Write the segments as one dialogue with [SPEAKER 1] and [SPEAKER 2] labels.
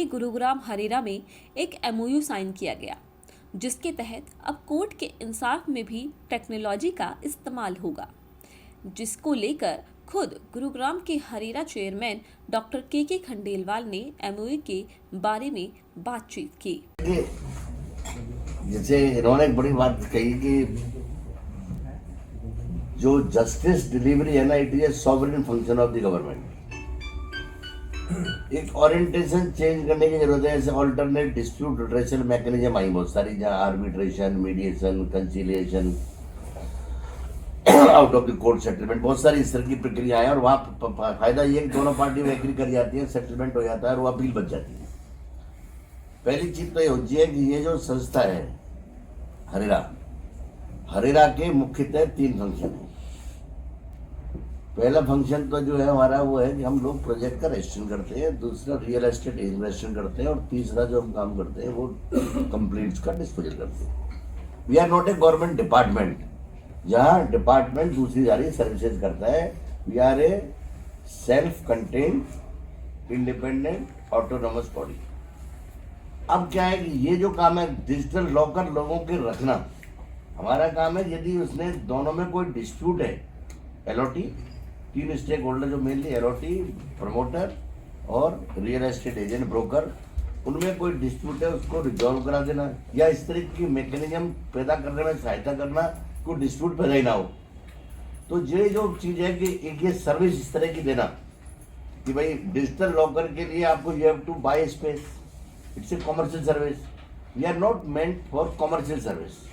[SPEAKER 1] Gurugram Herrera में एक MOU sign किया गया, जिसके तहत अब कोर्ट के इंसाफ में भी टेक्नोलॉजी का इस्तेमाल होगा, जिसको लेकर खुद गुरुग्राम के हरेरा चेयरमैन डॉक्टर के खंडेलवाल ने एमओयू के बारे में बातचीत की।
[SPEAKER 2] जैसे इन्होंने एक बड़ी बात कही कि जो जस्टिस डिलीवरी है ना, it is a sovereign function of the government. एक ओरिएंटेशन चेंज करने की जरूरत है। जैसे alternate dispute redressal mechanism I बहुत सारी, जहाँ arbitration, mediation, conciliation, out of the court settlement, बहुत सारी इस तरह की प्रक्रिया है। और वहाँ फायदा ये कि दोनों पार्टी एग्री कर जाती है, सेटलमेंट हो जाता है और वो अपील बच जाती है। पहली चीज तो ये होती है कि ये जो संस्था है हरेरा के मुख्यतः 3 फंक्शन है। पहला फंक्शन तो जो है हमारा वो है कि हम लोग प्रोजेक्ट का रजिस्ट्रेशन करते हैं, दूसरा रियल एस्टेट रजिस्ट्रेशन करते हैं, और तीसरा जो हम काम करते हैं वो कंप्लीट्स का डिस्पोजल करते हैं। We are not a government department, जहाँ डिपार्टमेंट दूसरी सारी सर्विसेज करता है। We are a self contained independent autonomous body. अब क्या है कि ये जो काम है डिजिटल लॉकर लोगों के रखना हमारा काम है। यदि उसने दोनों में कोई डिस्प्यूट है, एलओटी, 3 स्टेक होल्डर जो मेनली एलओटी, प्रमोटर और रियल एस्टेट एजेंट, ब्रोकर, उनमें कोई डिस्प्यूट है उसको रिजॉल्व करा देना, या इस तरह की मैकेनिज्म पैदा करने में सहायता करना, कोई डिस्प्यूट पैदा ही ना हो। तो ये जो चीज़ है कि एक ये सर्विस इस तरह की देना कि भाई डिजिटल लॉकर के लिए आपको you have to buy space, it's a commercial service. We are not meant for commercial service.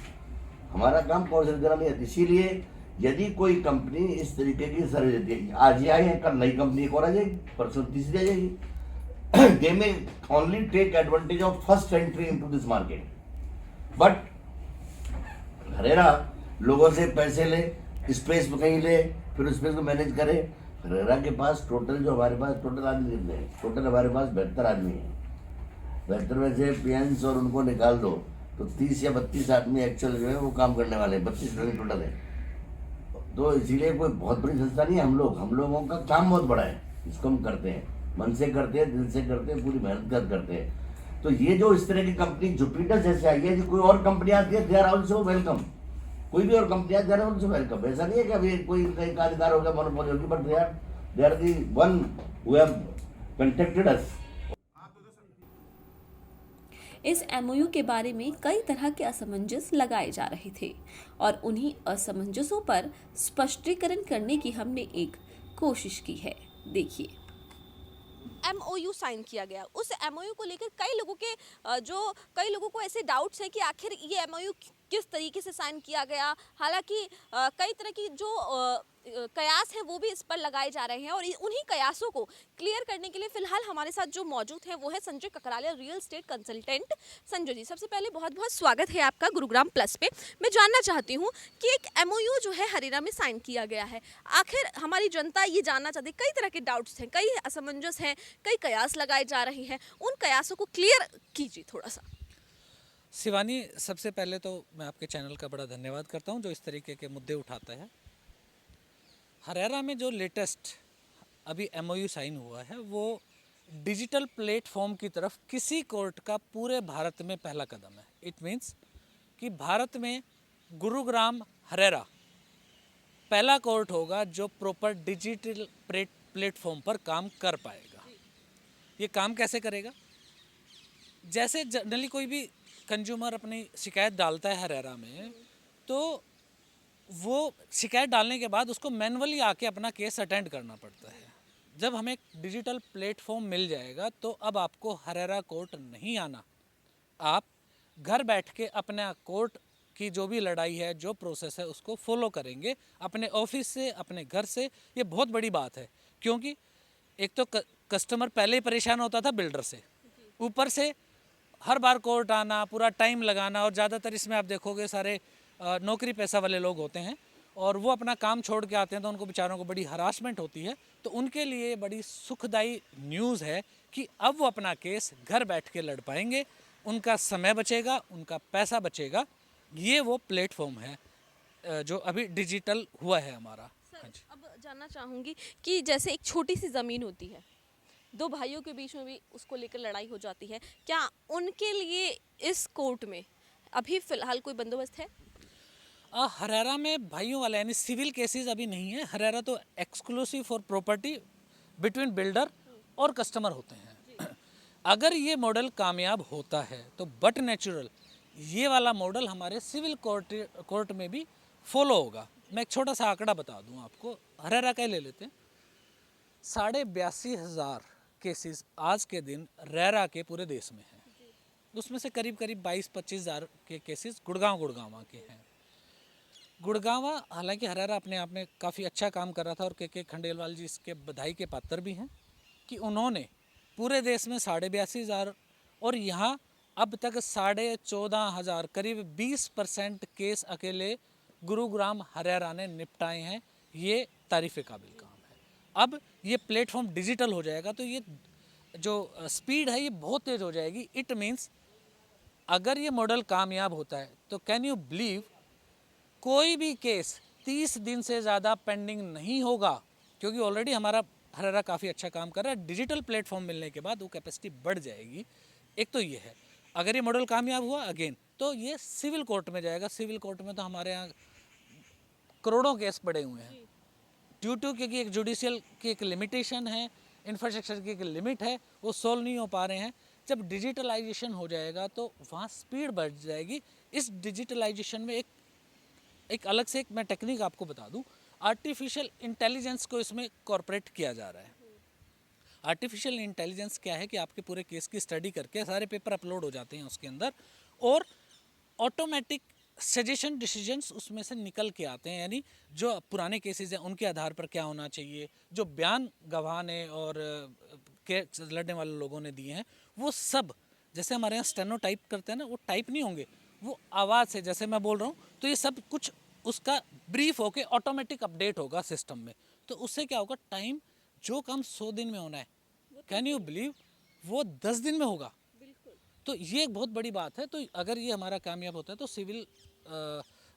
[SPEAKER 2] हमारा काम कॉमर्शियल करना नहीं है। इसीलिए यदि कोई कंपनी इस तरीके की सर्विस देती है, आज ही आई है, कल नई कंपनी एक और आ जाएगी, परसों तीसरी आ जाएगी। They may only take advantage of first entry into this market. But हरेरा लोगों से पैसे ले, स्पेस कहीं ले, फिर स्पेस को मैनेज करे। हरेरा के पास टोटल जो हमारे पास टोटल आदमी कितने हैं? टोटल हमारे पास 72 आदमी हैं। 72 में से पीएन्स और उनको निकाल दो तो 30 या 32 आदमी एक्चुअल जो है वो काम करने वाले हैं। 32 टोटल है। तो इसीलिए कोई बहुत बड़ी संस्था नहीं है। हम लोगों का काम बहुत बड़ा है, इसको हम करते हैं, मन से करते हैं, दिल से करते हैं, पूरी मेहनत कर करते हैं। तो ये जो इस तरह की कंपनी जुपिटर जैसे आई है, कोई और कंपनी आती है, दे आर ऑल्सो वेलकम। कोई भी और कंपनी आती है, दे आर ऑल्सो वेलकम। ऐसा नहीं है कि अभी कोई कहीं का अधिकार हो गया, मोनोपोली होगी, but they are the one who have contacted us.
[SPEAKER 1] इस एमओयू के बारे में कई तरह के असमंजस लगाए जा रहे थे और उन्हीं असमंजसों पर स्पष्टीकरण करने की हमने एक कोशिश की है। देखिए,
[SPEAKER 3] एमओयू साइन किया गया, उस एमओयू को लेकर कई लोगों को ऐसे डाउट्स हैं कि आखिर ये एमओयू किस तरीके से साइन किया गया। हालांकि कई तरह की जो कयास है वो भी इस पर लगाए जा रहे हैं, और उन्हीं कयासों को क्लियर करने के लिए फिलहाल हमारे साथ जो मौजूद हैं वो है Sanjay Kakralia, real estate consultant. Sanjay ji, सबसे पहले बहुत बहुत स्वागत है आपका गुरुग्राम प्लस पे। मैं जानना चाहती हूँ कि एक एमओयू जो है हरेरा में साइन किया गया है, आखिर हमारी जनता ये जानना चाहती है, कई तरह के डाउट्स हैं, कई असमंजस हैं, कई कयास लगाए जा रहे हैं, उन कयासों को क्लियर कीजिए थोड़ा सा।
[SPEAKER 4] शिवानी, सबसे पहले तो मैं आपके चैनल का बड़ा धन्यवाद करता हूं जो इस तरीके के मुद्दे उठाता है। हरेरा में जो लेटेस्ट अभी एमओयू साइन हुआ है वो डिजिटल प्लेटफॉर्म की तरफ किसी कोर्ट का पूरे भारत में पहला कदम है। इट मीन्स कि भारत में गुरुग्राम हरेरा पहला कोर्ट होगा जो प्रॉपर डिजिटल प्लेटफॉर्म पर काम कर पाएगा। ये काम कैसे करेगा? जैसे जनरली कोई भी कंज्यूमर अपनी शिकायत डालता है हरेरा में, तो वो शिकायत डालने के बाद उसको मैनुअली आके अपना केस अटेंड करना पड़ता है। जब हमें डिजिटल प्लेटफॉर्म मिल जाएगा तो अब आपको हरेरा कोर्ट नहीं आना, आप घर बैठ के अपना कोर्ट की जो भी लड़ाई है, जो प्रोसेस है, उसको फॉलो करेंगे अपने ऑफिस से, अपने घर से। ये बहुत बड़ी बात है, क्योंकि एक तो कस्टमर पहले ही परेशान होता था बिल्डर से, ऊपर से हर बार कोर्ट आना, पूरा टाइम लगाना, और ज़्यादातर इसमें आप देखोगे सारे नौकरी पैसा वाले लोग होते हैं और वो अपना काम छोड़ के आते हैं, तो उनको बेचारों को बड़ी हरासमेंट होती है। तो उनके लिए बड़ी सुखदायी न्यूज़ है कि अब वो अपना केस घर बैठ के लड़ पाएंगे, उनका समय बचेगा, उनका पैसा बचेगा। ये वो प्लेटफॉर्म है जो अभी डिजिटल हुआ है हमारा।
[SPEAKER 3] सर, अब जानना चाहूँगी कि जैसे एक छोटी सी ज़मीन होती है, दो भाइयों के बीच में भी उसको लेकर लड़ाई हो जाती है, क्या उनके लिए इस कोर्ट में अभी फिलहाल कोई बंदोबस्त है?
[SPEAKER 4] हरेरा में भाइयों वाला यानी सिविल केसेस अभी नहीं है। हरेरा तो exclusive for property between builder और कस्टमर होते हैं। अगर ये मॉडल कामयाब होता है तो बट नेचुरल ये वाला मॉडल हमारे सिविल कोर्ट में भी फॉलो होगा। मैं एक छोटा सा आंकड़ा बता दूं आपको, हरेरा का ही ले लेते हैं। 82,500 केसेस आज के दिन रेरा के पूरे देश में हैं। उसमें से करीब करीब 22-25,000 के केसेस गुड़गांव के हैं। गुड़गांवा हालांकि हरेरा अपने आप में काफ़ी अच्छा काम कर रहा था और के खंडेलवाल जी इसके बधाई के पात्र भी हैं कि उन्होंने पूरे देश में 82,500 और यहाँ अब तक 14,500 करीब 20% केस अकेले गुरुग्राम हरेरा ने निपटाए हैं। ये तारीफ़ काबिल काम है। अब ये प्लेटफॉर्म डिजिटल हो जाएगा तो ये जो स्पीड है ये बहुत तेज़ हो जाएगी। इट मीन्स अगर ये मॉडल कामयाब होता है तो कैन यू बिलीव कोई भी केस 30 दिन से ज़्यादा पेंडिंग नहीं होगा, क्योंकि ऑलरेडी हमारा हरेरा काफ़ी अच्छा काम कर रहा है। डिजिटल प्लेटफॉर्म मिलने के बाद वो कैपेसिटी बढ़ जाएगी। एक तो ये है, अगर ये मॉडल कामयाब हुआ अगेन तो ये सिविल कोर्ट में जाएगा। सिविल कोर्ट में तो हमारे यहाँ करोड़ों केस पड़े हुए हैं ड्यू टू क्योंकि एक जुडिशियल की एक लिमिटेशन है, इंफ्रास्ट्रक्चर की एक लिमिट है, वो सोल्व नहीं हो पा रहे हैं। जब डिजिटलाइजेशन हो जाएगा तो वहाँ स्पीड बढ़ जाएगी। इस डिजिटलाइजेशन में एक अलग से मैं टेक्निक आपको बता दूं, आर्टिफिशियल इंटेलिजेंस को इसमें कॉर्पोरेट किया जा रहा है। आर्टिफिशियल इंटेलिजेंस क्या है कि आपके पूरे केस की स्टडी करके सारे पेपर अपलोड हो जाते हैं उसके अंदर और ऑटोमेटिक सजेशन डिसीजंस उसमें से निकल के आते हैं। यानी जो पुराने केसेस हैं उनके आधार पर क्या होना चाहिए, जो बयान गवाह ने और लड़ने वाले लोगों ने दिए हैं वो सब, जैसे हमारे यहाँ स्टेनो टाइप करते हैं ना, वो टाइप नहीं होंगे, वो आवाज़ से जैसे मैं बोल रहा हूँ तो ये सब कुछ उसका ब्रीफ होके ऑटोमेटिक अपडेट होगा सिस्टम में। तो उससे क्या होगा, टाइम जो काम 100 दिन में होना है कैन यू बिलीव वो 10 दिन में होगा। तो ये एक बहुत बड़ी बात है। तो अगर ये हमारा कामयाब होता है तो सिविल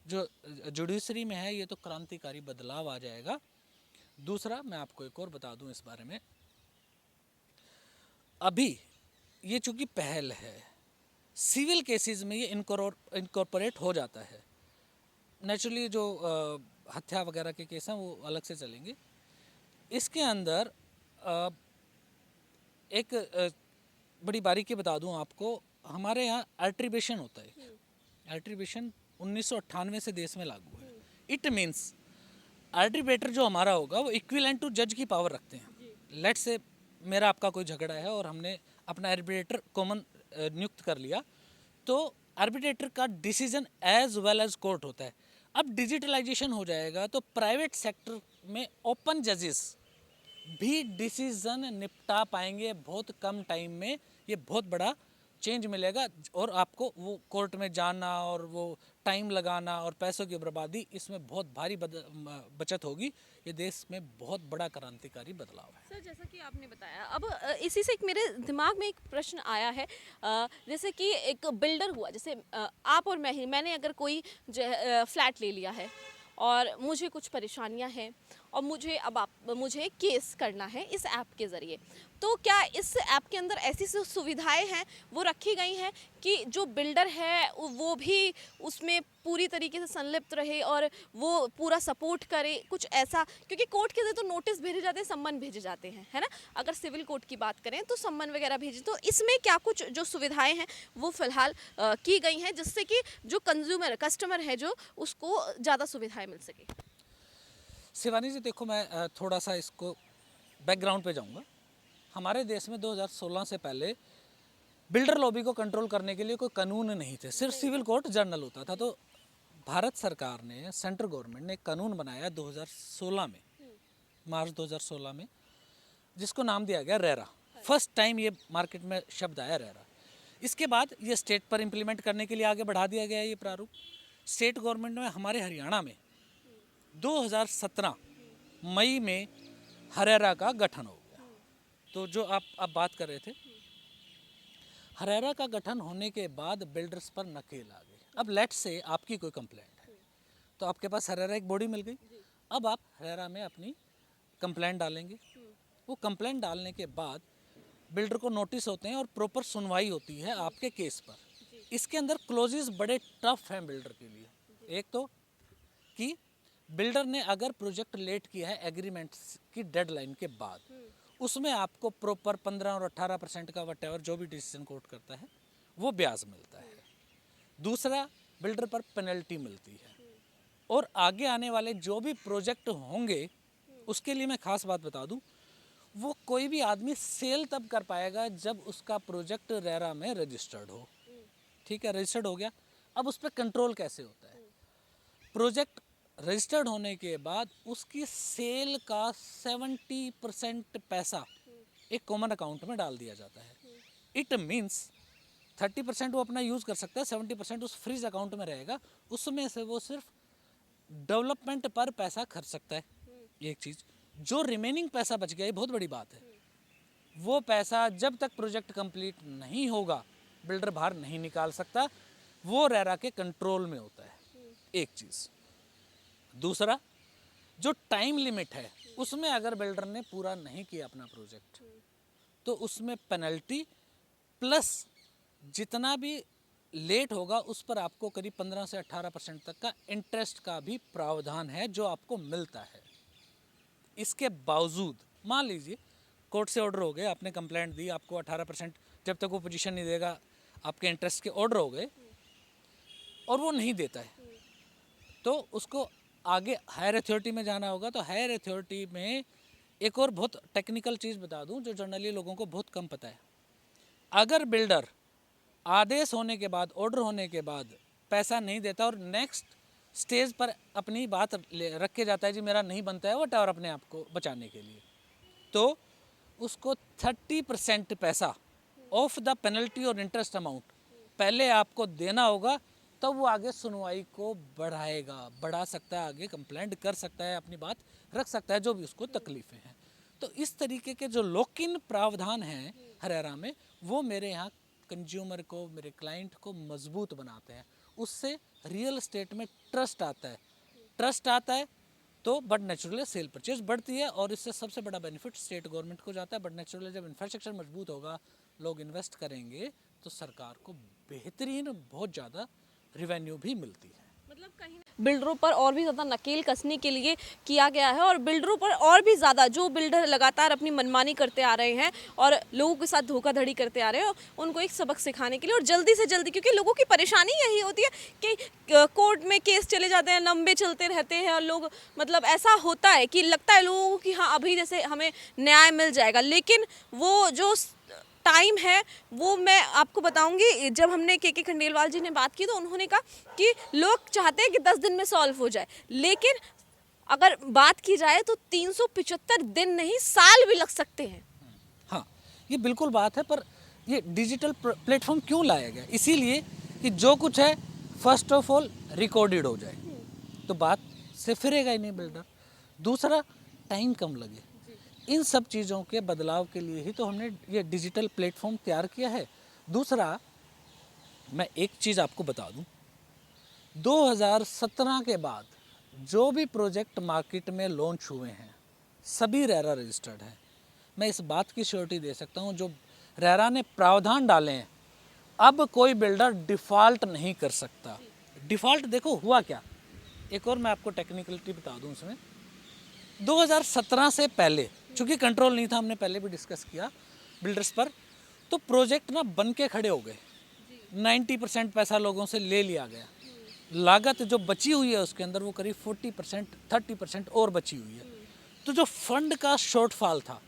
[SPEAKER 4] जो जुडिशरी में है ये तो क्रांतिकारी बदलाव आ जाएगा। दूसरा मैं आपको एक और बता दूं इस बारे में, अभी ये चूँकि पहल है, सिविल केसेस में ये इनकॉर्पोरेट हो जाता है। नेचुरली जो हत्या वगैरह के केस हैं वो अलग से चलेंगे। इसके अंदर एक बड़ी बारीकी बता दूं आपको, हमारे यहाँ आर्ट्रिब्यूशन होता है। आर्ट्रिब्यूशन 1998 से देश में लागू है। इट मीन्स आर्ट्रिब्यूटर जो हमारा होगा वो इक्विवेलेंट टू जज की पावर रखते हैं। लेट्स से मेरा आपका कोई झगड़ा है और हमने अपना आर्बिट्रेटर कॉमन नियुक्त कर लिया, तो आर्बिट्रेटर का decision as well as court होता है। अब डिजिटलाइजेशन हो जाएगा तो प्राइवेट सेक्टर में ओपन जजेस भी डिसीजन निपटा पाएंगे बहुत कम टाइम में। ये बहुत बड़ा चेंज मिलेगा और आपको वो कोर्ट में जाना और वो टाइम लगाना और पैसों की बर्बादी, इसमें बहुत भारी बचत होगी। ये देश में बहुत बड़ा क्रांतिकारी बदलाव है।
[SPEAKER 3] सर जैसा कि आपने बताया, अब इसी से एक मेरे दिमाग में एक प्रश्न आया है। जैसे कि एक बिल्डर हुआ, जैसे आप और मैंने अगर कोई फ्लैट ले लिया है और मुझे कुछ परेशानियां हैं और मुझे केस करना है इस ऐप के ज़रिए, तो क्या इस ऐप के अंदर ऐसी सुविधाएं हैं वो रखी गई हैं कि जो बिल्डर है वो भी उसमें पूरी तरीके से संलिप्त रहे और वो पूरा सपोर्ट करे, कुछ ऐसा? क्योंकि कोर्ट के ज़रिए तो नोटिस भेजे जाते हैं, सम्मन भेजे जाते हैं, है ना। अगर सिविल कोर्ट की बात करें तो सम्मन वगैरह भेजे, तो इसमें क्या कुछ जो सुविधाएं हैं वो फ़िलहाल की गई हैं जिससे कि जो कस्टमर है जो उसको ज़्यादा सुविधाएँ मिल सके?
[SPEAKER 4] शिवानी जी देखो, मैं थोड़ा सा इसको बैकग्राउंड पे जाऊंगा। हमारे देश में 2016 से पहले बिल्डर लॉबी को कंट्रोल करने के लिए कोई कानून नहीं थे, सिर्फ सिविल कोर्ट जनरल होता था। तो भारत सरकार ने, सेंट्रल गवर्नमेंट ने एक कानून बनाया 2016 में, मार्च 2016 में, जिसको नाम दिया गया रेरा। फर्स्ट टाइम ये मार्केट में शब्द आया रेरा। इसके बाद ये स्टेट पर इम्प्लीमेंट करने के लिए आगे बढ़ा दिया गया ये प्रारूप। स्टेट गवर्नमेंट में हमारे हरियाणा में 2017 मई में हरेरा का गठन हो गया। तो जो आप बात कर रहे थे, हरेरा का गठन होने के बाद बिल्डर्स पर नकेल आ गई। अब लेट्स से आपकी कोई कंप्लेंट है तो आपके पास हरेरा एक बॉडी मिल गई। अब आप हरेरा में अपनी कंप्लेंट डालेंगे। वो कंप्लेंट डालने के बाद बिल्डर को नोटिस होते हैं और प्रॉपर सुनवाई होती है आपके केस पर। इसके अंदर क्लोजेस बड़े टफ हैं बिल्डर के लिए। एक तो कि बिल्डर ने अगर प्रोजेक्ट लेट किया है एग्रीमेंट की डेडलाइन के बाद, उसमें आपको प्रॉपर 15 और 18% का वटेवर जो भी डिसीजन कोर्ट करता है वो ब्याज मिलता है। दूसरा, बिल्डर पर पेनल्टी मिलती है। और आगे आने वाले जो भी प्रोजेक्ट होंगे उसके लिए मैं खास बात बता दूं, वो कोई भी आदमी सेल तब कर पाएगा जब उसका प्रोजेक्ट रेरा में रजिस्टर्ड हो। ठीक है, रजिस्टर्ड हो गया, अब उस पर कंट्रोल कैसे होता है? प्रोजेक्ट रजिस्टर्ड होने के बाद उसकी सेल का 70% पैसा एक कॉमन अकाउंट में डाल दिया जाता है। इट मीन्स 30% वो अपना यूज़ कर सकता है, 70% उस फ्रीज अकाउंट में रहेगा, उसमें से वो सिर्फ डेवलपमेंट पर पैसा खर्च सकता है। एक चीज़, जो रिमेनिंग पैसा बच गया, ये बहुत बड़ी बात है, वो पैसा जब तक प्रोजेक्ट कंप्लीट नहीं होगा बिल्डर बाहर नहीं निकाल सकता, वो रेरा के कंट्रोल में होता है। एक चीज़। दूसरा, जो टाइम लिमिट है उसमें अगर बिल्डर ने पूरा नहीं किया अपना प्रोजेक्ट तो उसमें पेनल्टी प्लस जितना भी लेट होगा उस पर आपको करीब 15 से 18% तक का इंटरेस्ट का भी प्रावधान है जो आपको मिलता है। इसके बावजूद मान लीजिए कोर्ट से ऑर्डर हो गए, आपने कंप्लेंट दी, आपको 18% जब तक वो पोजीशन नहीं देगा आपके इंटरेस्ट के ऑर्डर हो गए और वो नहीं देता है तो उसको आगे हायर अथॉरिटी में जाना होगा। तो हायर अथॉरिटी में एक और बहुत टेक्निकल चीज़ बता दूं जो जनरली लोगों को बहुत कम पता है। अगर बिल्डर आदेश होने के बाद, ऑर्डर होने के बाद पैसा नहीं देता और नेक्स्ट स्टेज पर अपनी बात रख के जाता है, जी मेरा नहीं बनता है वो टावर अपने आप को बचाने के लिए, तो उसको 30% पैसा ऑफ द पेनल्टी और इंटरेस्ट अमाउंट पहले आपको देना होगा, तब वो आगे सुनवाई को बढ़ा सकता है, आगे कंप्लेंट कर सकता है, अपनी बात रख सकता है, जो भी उसको तकलीफ़ें हैं। तो इस तरीके के जो लॉक-इन प्रावधान हैं हरेरा में, वो मेरे यहाँ कंज्यूमर को, मेरे क्लाइंट को मजबूत बनाते हैं। उससे रियल एस्टेट में ट्रस्ट आता है तो बट नेचुरली सेल परचेज बढ़ती है और इससे सबसे बड़ा बेनिफिट स्टेट गवर्नमेंट को जाता है। बट नेचुरली जब इंफ्रास्ट्रक्चर मजबूत होगा, लोग इन्वेस्ट करेंगे तो सरकार को बेहतरीन बहुत ज़्यादा रिवेन्यू भी मिलती है।
[SPEAKER 3] मतलब कहीं बिल्डरों पर और भी ज़्यादा नकेल कसने के लिए किया गया है और बिल्डरों पर और भी ज़्यादा जो बिल्डर लगातार अपनी मनमानी करते आ रहे हैं और लोगों के साथ धोखाधड़ी करते आ रहे हैं, उनको एक सबक सिखाने के लिए और जल्दी से जल्दी, क्योंकि लोगों की परेशानी यही होती है कि कोर्ट में केस चले जाते हैं, लंबे चलते रहते हैं और लोग मतलब ऐसा होता है कि लगता है लोगों को कि हाँ अभी जैसे हमें न्याय मिल जाएगा, लेकिन वो जो टाइम है वो मैं आपको बताऊंगी। जब हमने के खंडेलवाल जी ने बात की तो उन्होंने कहा कि लोग चाहते हैं कि 10 दिन में सॉल्व हो जाए, लेकिन अगर बात की जाए तो 375 दिन नहीं साल भी लग सकते हैं।
[SPEAKER 4] हाँ, ये बिल्कुल बात है, पर ये डिजिटल प्लेटफॉर्म क्यों लाया गया? इसीलिए कि जो कुछ है फर्स्ट ऑफ ऑल रिकॉर्डेड हो जाए तो बात से फिरेगा ही नहीं बिल्डर। दूसरा, टाइम कम लगे। इन सब चीज़ों के बदलाव के लिए ही तो हमने ये डिजिटल प्लेटफॉर्म तैयार किया है। दूसरा, मैं एक चीज़ आपको बता दूं, 2017 के बाद जो भी प्रोजेक्ट मार्केट में लॉन्च हुए हैं सभी रेरा रजिस्टर्ड है। मैं इस बात की श्योरिटी दे सकता हूं, जो रेरा ने प्रावधान डाले हैं अब कोई बिल्डर डिफ़ॉल्ट नहीं कर सकता। डिफ़ॉल्ट देखो हुआ क्या, एक और मैं आपको टेक्निकलिटी बता दूं इसमें। 2017 से पहले चूँकि कंट्रोल नहीं था, हमने पहले भी डिस्कस किया बिल्डर्स पर, तो प्रोजेक्ट ना बन के खड़े हो गए, 90% पैसा लोगों से ले लिया गया, लागत जो बची हुई है उसके अंदर वो करीब 40% 30% और बची हुई है। तो जो फंड का शॉर्टफॉल था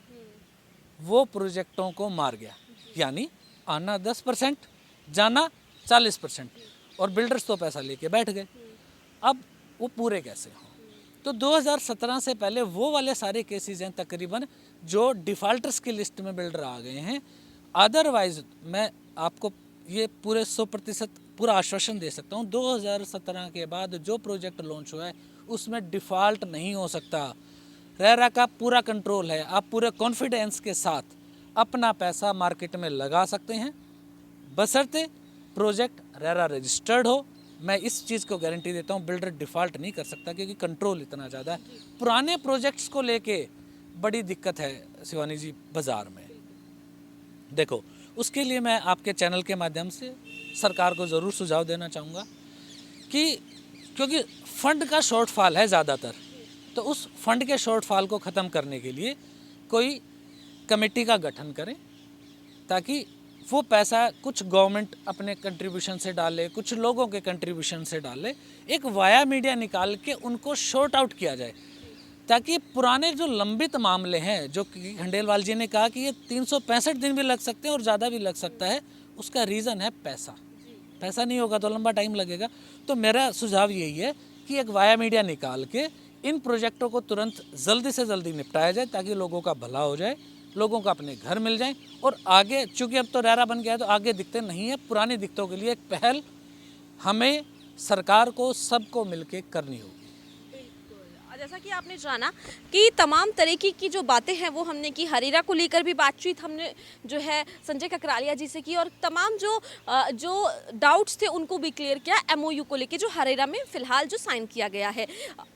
[SPEAKER 4] वो प्रोजेक्टों को मार गया, यानी आना 10% जाना 40% और बिल्डर्स तो पैसा लेके बैठ गए। अब वो पूरे कैसे हों? तो 2017 से पहले वो वाले सारे केसेस हैं तकरीबन जो डिफ़ॉल्टर्स की लिस्ट में बिल्डर आ गए हैं। अदरवाइज मैं आपको ये पूरे 100% पूरा आश्वासन दे सकता हूँ, 2017 के बाद जो प्रोजेक्ट लॉन्च हुआ है उसमें डिफ़ॉल्ट नहीं हो सकता। रेरा का पूरा कंट्रोल है, आप पूरे कॉन्फिडेंस के साथ अपना पैसा मार्केट में लगा सकते हैं, बशर्ते प्रोजेक्ट रेरा रजिस्टर्ड हो। मैं इस चीज़ को गारंटी देता हूँ, बिल्डर डिफ़ॉल्ट नहीं कर सकता क्योंकि कंट्रोल इतना ज़्यादा है। पुराने प्रोजेक्ट्स को लेके बड़ी दिक्कत है शिवानी जी बाज़ार में। देखो, उसके लिए मैं आपके चैनल के माध्यम से सरकार को ज़रूर सुझाव देना चाहूँगा कि क्योंकि फंड का शॉर्टफॉल है ज़्यादातर, तो उस फंड के शॉर्टफॉल को ख़त्म करने के लिए कोई कमेटी का गठन करें, ताकि वो पैसा कुछ गवर्नमेंट अपने कंट्रीब्यूशन से डाले, कुछ लोगों के कंट्रीब्यूशन से डाले, एक वाया मीडिया निकाल के उनको शॉर्ट आउट किया जाए, ताकि पुराने जो लंबित मामले हैं, जो कि खंडेलवाल जी ने कहा कि ये 365 दिन भी लग सकते हैं और ज़्यादा भी लग सकता है, उसका रीज़न है पैसा। पैसा नहीं होगा तो लंबा टाइम लगेगा। तो मेरा सुझाव यही है कि एक वाया मीडिया निकाल के इन प्रोजेक्टों को तुरंत जल्दी से जल्दी निपटाया जाए, ताकि लोगों का भला हो जाए, लोगों को अपने घर मिल जाएं। और आगे, चूँकि अब तो रेरा बन गया है तो आगे दिक्कतें नहीं है, पुरानी दिक्कतों के लिए एक पहल हमें सरकार को सबको मिलके करनी होगी।
[SPEAKER 3] जैसा कि आपने जाना कि तमाम तरीके की जो बातें हैं वो हमने की, हरेरा को लेकर भी बातचीत हमने जो है संजय ककरालिया जी से की, और तमाम जो डाउट्स थे उनको भी क्लियर किया एमओयू को लेकर जो हरेरा में फ़िलहाल जो साइन किया गया है।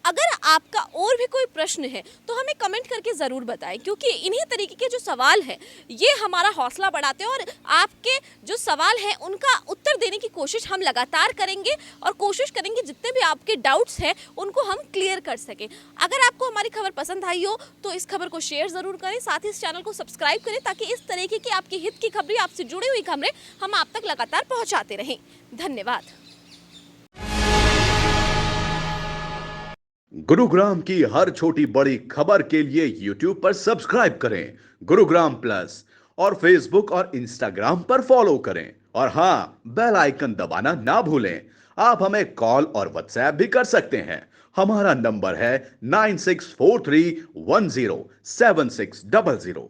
[SPEAKER 3] अगर आपका और भी कोई प्रश्न है तो हमें कमेंट करके ज़रूर बताएं, क्योंकि इन्हीं तरीके के जो सवाल है ये हमारा हौसला बढ़ाते हैं, और आपके जो सवाल हैं उनका उत्तर देने की कोशिश हम लगातार करेंगे, और कोशिश करेंगे जितने भी आपके डाउट्स हैं उनको हम क्लियर कर सकें। अगर आपको हमारी खबर पसंद आई हो तो इस खबर को शेयर ज़रूर करें, साथ ही इस चैनल को सब्सक्राइब करें, ताकि इस तरीके की आपकी हित की खबरें, आपसे जुड़ी हुई खबरें हम आप तक लगातार पहुंचाते रहें। धन्यवाद।
[SPEAKER 5] गुरुग्राम की हर छोटी बड़ी खबर के लिए YouTube पर सब्सक्राइब करें गुरुग्राम प्लस, और Facebook और Instagram पर फॉलो करें, और हाँ, बेल आइकन दबाना ना भूलें। आप हमें कॉल और व्हाट्सएप भी कर सकते हैं। हमारा नंबर है 9643107600।